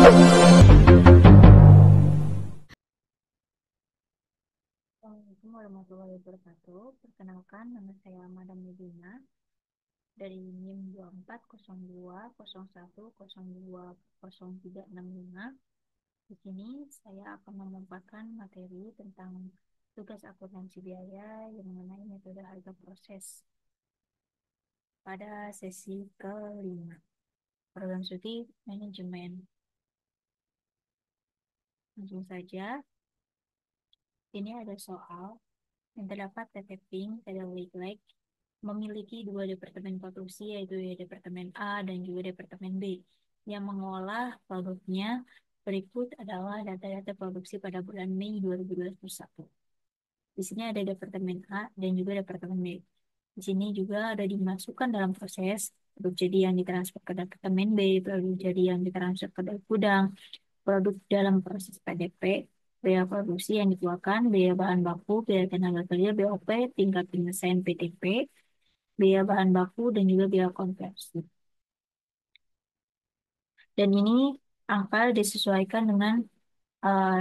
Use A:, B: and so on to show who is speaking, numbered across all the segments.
A: Assalamualaikum warahmatullahi wabarakatuh. Perkenalkan, nama saya Madam Medina dari NIM 240201020365. Di sini saya akan memaparkan materi tentang tugas akuntansi biaya yang mengenai metode harga proses pada sesi kelima. Program studi manajemen. Langsung saja, ini ada soal yang terdapat PT Pink, PT Like memiliki dua departemen produksi, yaitu Departemen A dan juga Departemen B, yang mengolah produknya. Berikut adalah data-data produksi pada bulan Mei 2021. Di sini ada Departemen A dan juga Departemen B. Di sini juga ada dimasukkan dalam proses produk jadi yang ditransfer ke Departemen B, produk jadi yang ditransfer ke gudang, produk dalam proses PDP, biaya produksi yang dikeluarkan, biaya bahan baku, biaya tenaga kerja, BOP, tingkat penyelesaian PTP, biaya bahan baku, dan juga biaya konversi. Dan ini angka disesuaikan dengan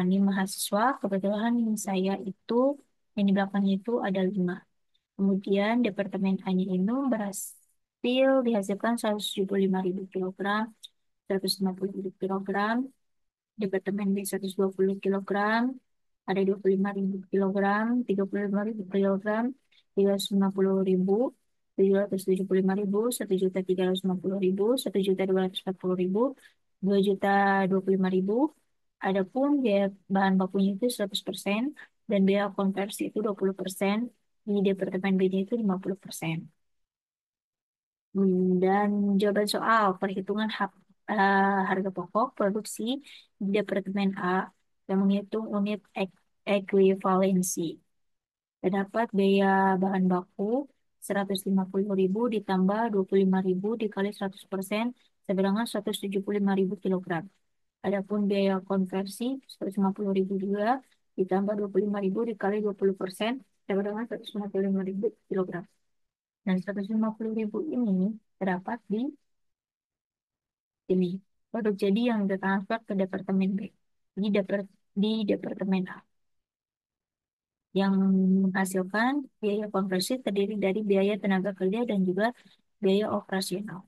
A: NIM mahasiswa. Kebetulan NIM saya itu, yang di belakangnya itu ada 5. Kemudian Departemen A-nya itu berhasil dihasilkan 175.000 kilogram, 150.000 kilogram, Departemen B 120 kilogram, ada 25.000 kilogram, 35.000 kilogram, 350.000, 775.000, 1.350.000, 1.240.000, 2.025.000. Adapun biaya bahan bakunya itu 100% dan biaya konversi itu 20%, di Departemen B-nya itu 50%. Dan jawaban soal perhitungan harga pokok produksi di Departemen A yang menghitung unit ekuivalensi. Terdapat biaya bahan baku 150.000 ditambah 25.000 dikali 100% seberangan 175.000 kilogram. Adapun biaya konversi 150.000 juga ditambah 25.000 dikali 20% seberangan 155.000 kilogram. Dan 150.000 ini terdapat di sini. Produk jadi yang ditransfer ke Departemen B. Di Departemen A. Yang menghasilkan biaya konversi terdiri dari biaya tenaga kerja dan juga biaya operasional.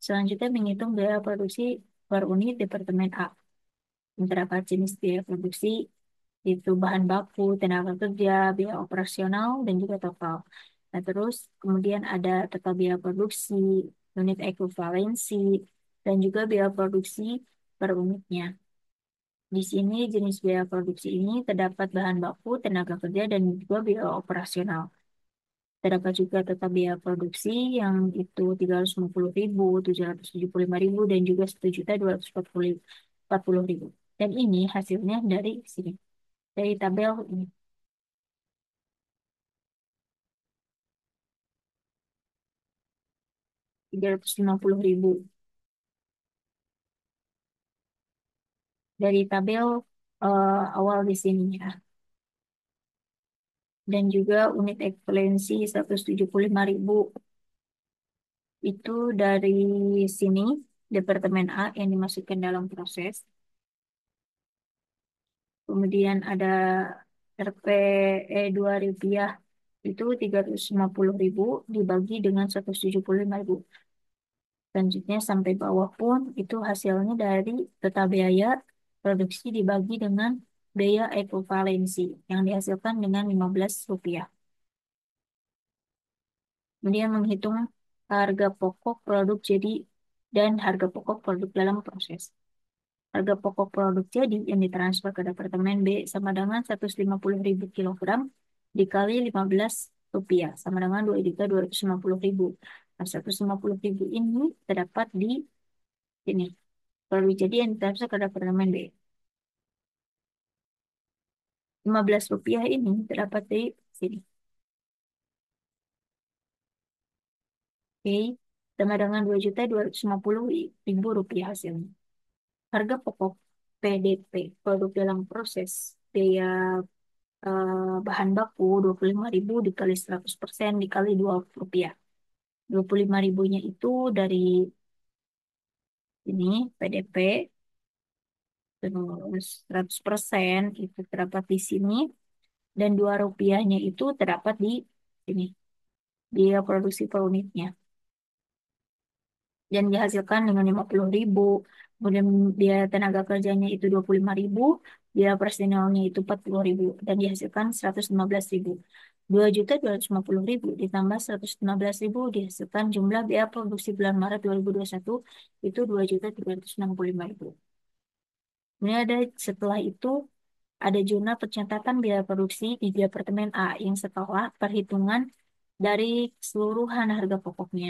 A: Selanjutnya menghitung biaya produksi per unit Departemen A. Terdapat jenis biaya produksi, itu bahan baku, tenaga kerja, biaya operasional, dan juga total. Nah, terus kemudian ada total biaya produksi, unit ekuivalensi, dan juga biaya produksi per unitnya. Di sini jenis biaya produksi ini terdapat bahan baku, tenaga kerja, dan juga biaya operasional. Terdapat juga total biaya produksi yang itu 350.000, 775.000, dan juga 1.240.000. Dan ini hasilnya dari sini, dari tabel ini. 350.000 dari tabel awal di sini ya. Dan juga unit ekuivalensi 175.000 itu dari sini, Departemen A yang dimasukkan dalam proses. Kemudian ada RPE 2 rupiah itu 350.000 dibagi dengan 175.000. Selanjutnya sampai bawah pun itu hasilnya dari total biaya produksi dibagi dengan biaya ekuivalensi yang dihasilkan dengan 15 rupiah. Kemudian menghitung harga pokok produk jadi dan harga pokok produk dalam proses. Harga pokok produk jadi yang ditransfer ke Departemen B sama dengan 150.000 kilogram dikali 15 rupiah sama dengan 2.250.000. Nah, 150.000 ini terdapat di sini. Produk jadi yang ditransfer ke Departemen B. 15 rupiah ini terdapat di sini. Oke, sama dengan 2.250.000 rupiah hasilnya. Harga pokok PDP, produk dalam proses, biaya bahan baku 25.000 dikali 100% dikali 2 rupiah. 25.000-nya itu dari Ini PDP, terus 100% itu terdapat di sini, dan Rp2-nya itu terdapat di sini, biaya produksi per unitnya. Dan dihasilkan dengan 50.000, kemudian biaya tenaga kerjanya itu 25.000, biaya personalnya itu 40.000, dan dihasilkan 115.000. 2.250.000 ditambah 115.000 dihasilkan jumlah biaya produksi bulan Maret 2021 itu 2.365.000. Kemudian ada setelah itu ada jurnal pencatatan biaya produksi di Departemen A yang setelah perhitungan dari keseluruhan harga pokoknya.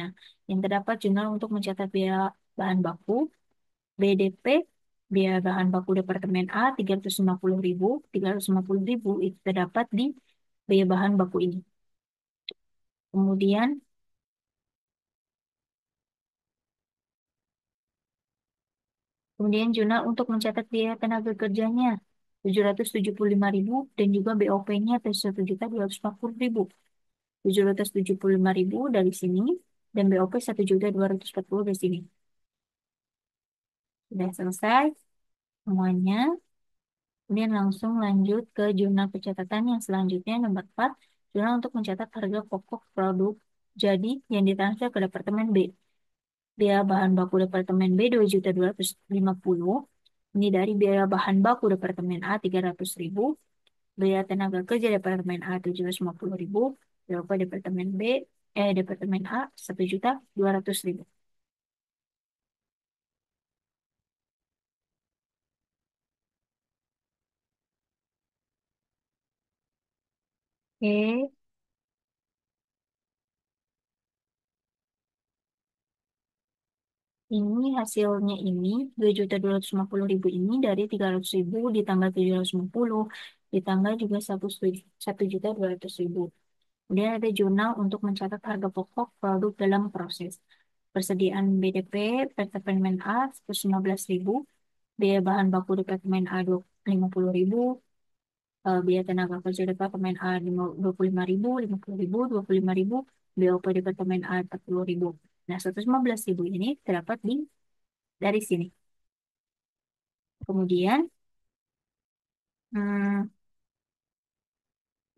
A: Yang terdapat jurnal untuk mencatat biaya bahan baku, BDP, biaya bahan baku Departemen A 350.000, 350.000 itu terdapat di biaya bahan baku ini. Kemudian Kemudian jurnal untuk mencatat biaya tenaga kerjanya 775.000 dan juga BOP-nya 1.240.000. 775.000 dari sini dan BOP 1.240.000 dari sini. Sudah selesai semuanya. Kemudian langsung lanjut ke jurnal pencatatan yang selanjutnya nomor 4, jurnal untuk mencatat harga pokok produk jadi yang ditransfer ke Departemen B. Biaya bahan baku Departemen B 2.250.000. Ini dari biaya bahan baku Departemen A 300.000, biaya tenaga kerja Departemen A 750.000, berapa Departemen B, Departemen A 1.200.000. Oke, ini hasilnya ini 2.250.000 ini dari 300.000 ditambah 750 ditambah juga 1.200.000. Kemudian ada jurnal untuk mencatat harga pokok produk dalam proses. Persediaan BDP Departemen A 115.000, biaya bahan baku Departemen A 50.000, biaya tenaga kerja Departemen A 25.000, 50.000, 25.000, BOP Departemen A 40.000. Nah, 115.000 ini terdapat dari sini. Kemudian, hmm,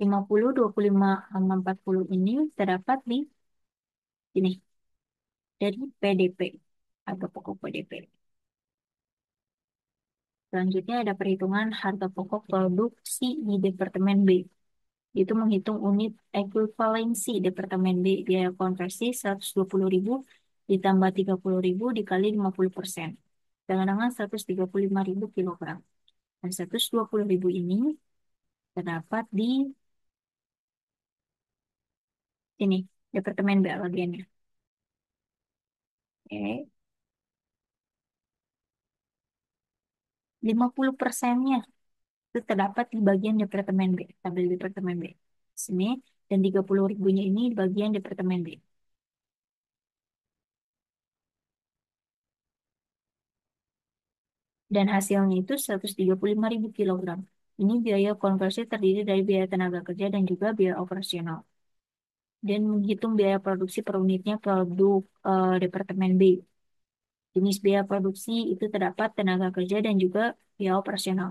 A: 50, 25, sama 40 ini terdapat di sini, dari PDP, harga pokok PDP. Selanjutnya ada perhitungan harga pokok produksi di Departemen B. Itu menghitung unit ekuivalensi Departemen B. Biaya konversi 120.000 ditambah 30.000 dikali 50%. Dengan 135.000 kilogram. Dan 120.000 ini terdapat di sini, Departemen B bagiannya. Oke. 50%-nya itu terdapat di bagian Departemen B, tabel Departemen B. Sini, dan 30.000-nya ini di bagian Departemen B. Dan hasilnya itu 135.000 kilogram. Ini biaya konversi terdiri dari biaya tenaga kerja dan juga biaya operasional. Dan menghitung biaya produksi per unitnya produk Departemen B. Jenis biaya produksi itu terdapat tenaga kerja dan juga biaya operasional.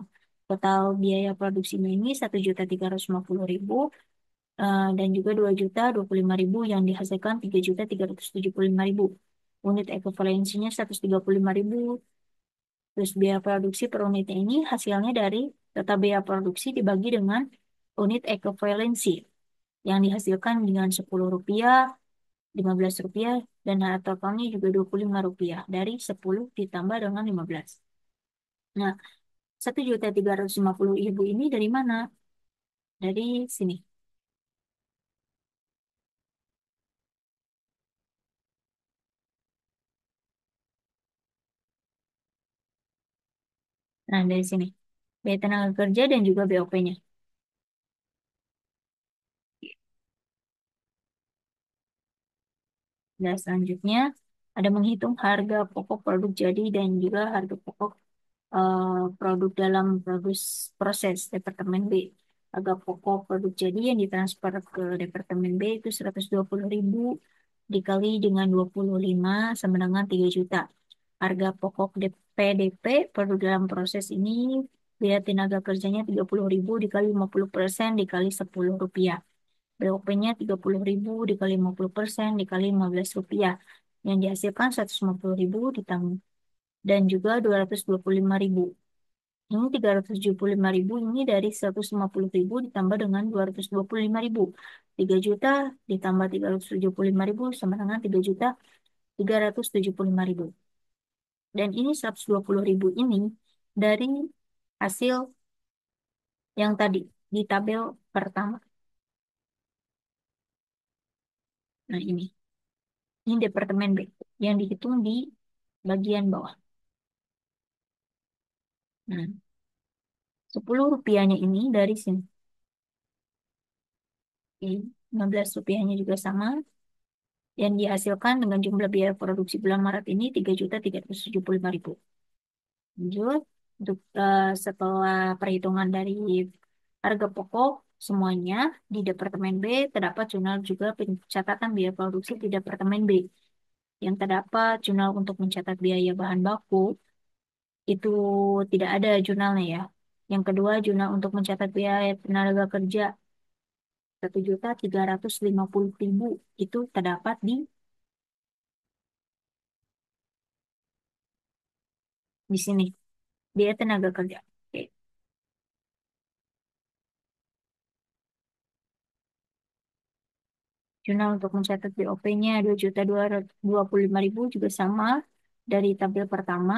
A: Total biaya produksinya ini 1.350.000 dan juga 2.025.000 yang dihasilkan 3.375.000. Unit ekuivalensinya 135.000. Terus biaya produksi per unitnya ini hasilnya dari total biaya produksi dibagi dengan unit ekuivalensi yang dihasilkan dengan Rp10, Rp15, dan harga totalnya juga Rp25 dari 10 ditambah dengan 15. Nah, 1.350.000 ini dari mana? Dari sini. Nah, dari sini. Biaya tenaga kerja dan juga BOP-nya. Dan selanjutnya ada menghitung harga pokok produk jadi dan juga harga pokok produk dalam proses Departemen B. Harga pokok produk jadi yang ditransfer ke Departemen B itu 120.000 dikali dengan 25 sama dengan 3 juta. Harga pokok PDP produk dalam proses ini biaya tenaga kerjanya 30.000 dikali 50% dikali Rp10. BOP-nya 30.000 dikali 50% dikali Rp15. Yang dihasilkan 150.000 ditambah dan juga 225.000. Ini 375.000 ini dari 150.000 ditambah dengan 225.000. 3 juta ditambah 375.000 sama dengan 3.375.000. Dan ini 120.000 ini dari hasil yang tadi di tabel pertama. Nah ini departemen B yang dihitung di bagian bawah. Nah, Rp10 ini dari sini. Oke, Rp15 juga sama. Yang dihasilkan dengan jumlah biaya produksi bulan Maret ini 3.375.000. Lanjut, untuk setelah perhitungan dari harga pokok semuanya di Departemen B terdapat jurnal juga pencatatan biaya produksi di Departemen B. Yang terdapat jurnal untuk mencatat biaya bahan baku itu tidak ada jurnalnya ya. Yang kedua jurnal untuk mencatat biaya tenaga kerja 1.350.000 itu terdapat di sini biaya tenaga kerja. Oke. Jurnal untuk mencatat BOP-nya 2.225.000 juga sama dari tabel pertama.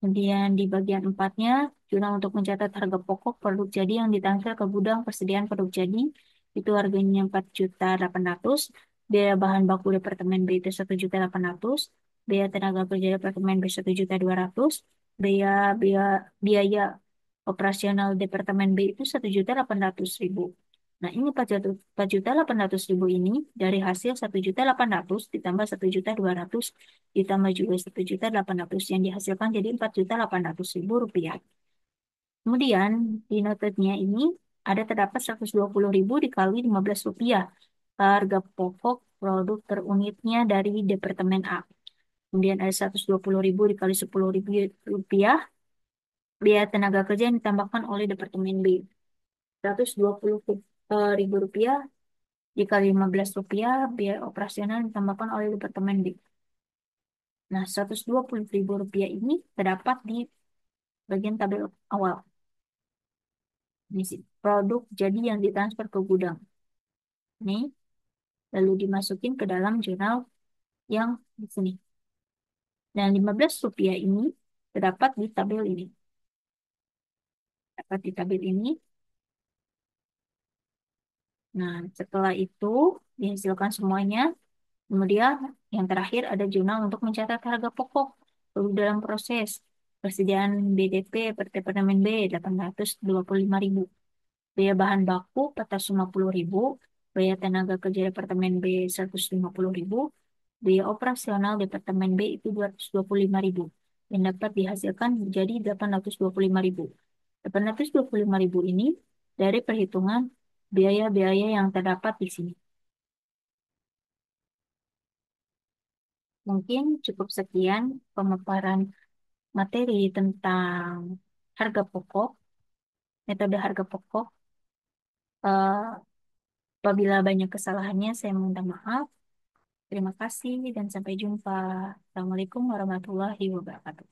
A: Kemudian di bagian empatnya, jurnal untuk mencatat harga pokok produk jadi yang ditransfer ke gudang persediaan produk jadi, itu harganya 4.800.000, biaya bahan baku Departemen B itu 1.800.000, biaya tenaga kerja Departemen B 1.200.000, biaya, biaya, biaya operasional Departemen B itu 1.800.000. Nah, ini 4.800.000 ini dari hasil 1.800.000 ditambah 1.200.000 ditambah juga 1.800.000 yang dihasilkan jadi 4.800.000 rupiah. Kemudian di notenya ini ada terdapat 120.000 dikali 15 rupiah harga pokok produk per unitnya dari Departemen A. Kemudian ada 120.000 dikali 10.000 rupiah biaya tenaga kerja yang ditambahkan oleh Departemen B. 120.000 rupiah dikali Rp15 biaya operasional yang ditambahkan oleh Departemen B. Nah, Rp120.000 ini terdapat di bagian tabel awal. Ini sih, produk jadi yang ditransfer ke gudang. Ini lalu dimasukin ke dalam jurnal yang di sini. Dan Rp15 ini terdapat di tabel ini. Dapat di tabel ini. Nah, setelah itu dihasilkan semuanya. Kemudian yang terakhir ada jurnal untuk mencatat harga pokok dalam proses persediaan BDP per Departemen B 825.000. Biaya bahan baku 450.000, biaya tenaga kerja Departemen B 150.000, biaya operasional Departemen B itu 225.000. Yang dapat dihasilkan menjadi 825.000. 825.000 ini dari perhitungan biaya-biaya yang terdapat di sini. Mungkin cukup sekian pemaparan materi tentang harga pokok, metode harga pokok. Apabila banyak kesalahannya, saya minta maaf. Terima kasih dan sampai jumpa. Assalamualaikum warahmatullahi wabarakatuh.